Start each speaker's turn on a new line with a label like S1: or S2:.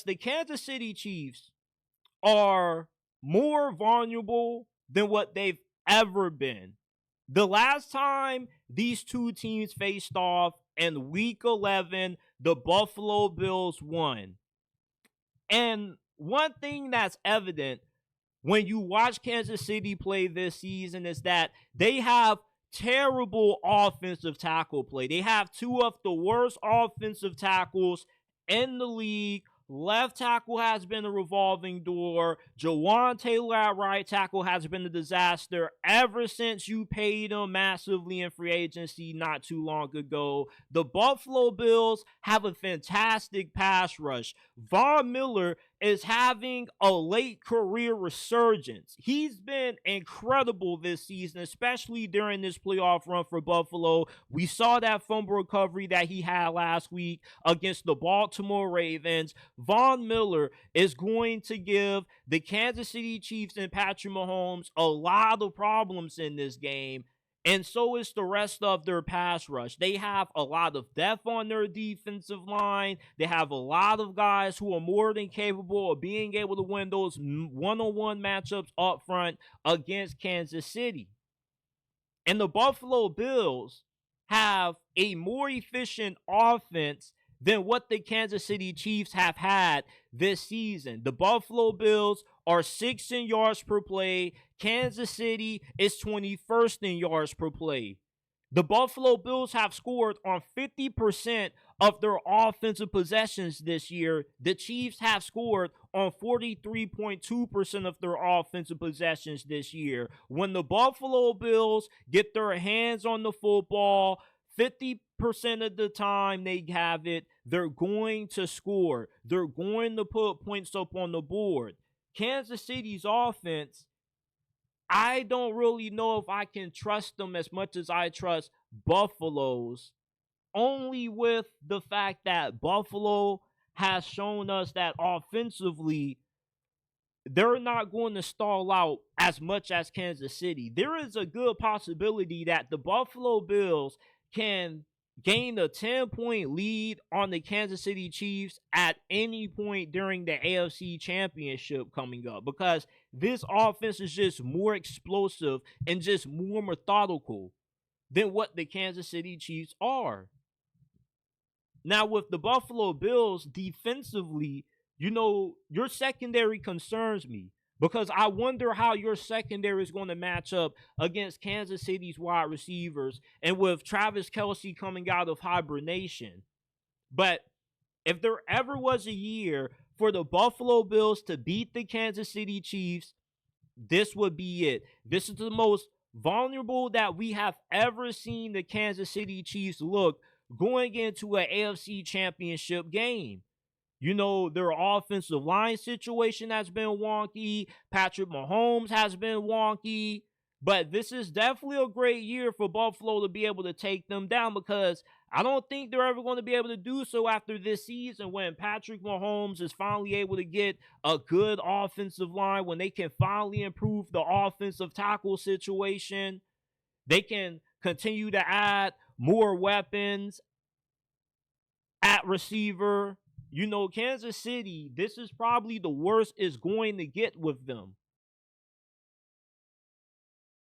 S1: the Kansas City Chiefs are more vulnerable than what they've ever been. The last time these two teams faced off in week 11, the Buffalo Bills won. And one thing that's evident when you watch Kansas City play this season is that they have terrible offensive tackle play. They have two of the worst offensive tackles in the league. Left tackle has been a revolving door. Jawan Taylor at right tackle has been a disaster ever since you paid him massively in free agency not too long ago. The Buffalo Bills have a fantastic pass rush. Von Miller is having a late career resurgence. He's been incredible this season, especially during this playoff run for Buffalo. We saw that fumble recovery that he had last week against the Baltimore Ravens. Von Miller is going to give the Kansas City Chiefs and Patrick Mahomes a lot of problems in this game. And so is the rest of their pass rush. They have a lot of depth on their defensive line. They have a lot of guys who are more than capable of being able to win those one-on-one matchups up front against Kansas City. And the Buffalo Bills have a more efficient offense than what the Kansas City Chiefs have had this season. The Buffalo Bills are 6th in yards per play. Kansas City is 21st in yards per play. The Buffalo Bills have scored on 50% of their offensive possessions this year. The Chiefs have scored on 43.2% of their offensive possessions this year. When the Buffalo Bills get their hands on the football, 50% of the time they have it, they're going to score. They're going to put points up on the board. Kansas City's offense, I don't really know if I can trust them as much as I trust Buffalo's, only with the fact that Buffalo has shown us that offensively, they're not going to stall out as much as Kansas City. There is a good possibility that the Buffalo Bills can gain a 10-point lead on the Kansas City Chiefs at any point during the AFC Championship coming up, because this offense is just more explosive and just more methodical than what the Kansas City Chiefs are. Now, with the Buffalo Bills defensively, your secondary concerns me, because I wonder how your secondary is going to match up against Kansas City's wide receivers and with Travis Kelce coming out of hibernation. But if there ever was a year for the Buffalo Bills to beat the Kansas City Chiefs, this would be it. This is the most vulnerable that we have ever seen the Kansas City Chiefs look going into an AFC Championship game. Their offensive line situation has been wonky. Patrick Mahomes has been wonky. But this is definitely a great year for Buffalo to be able to take them down, because I don't think they're ever going to be able to do so after this season, when Patrick Mahomes is finally able to get a good offensive line, when they can finally improve the offensive tackle situation. They can continue to add more weapons at receiver. Kansas City, this is probably the worst it's going to get with them.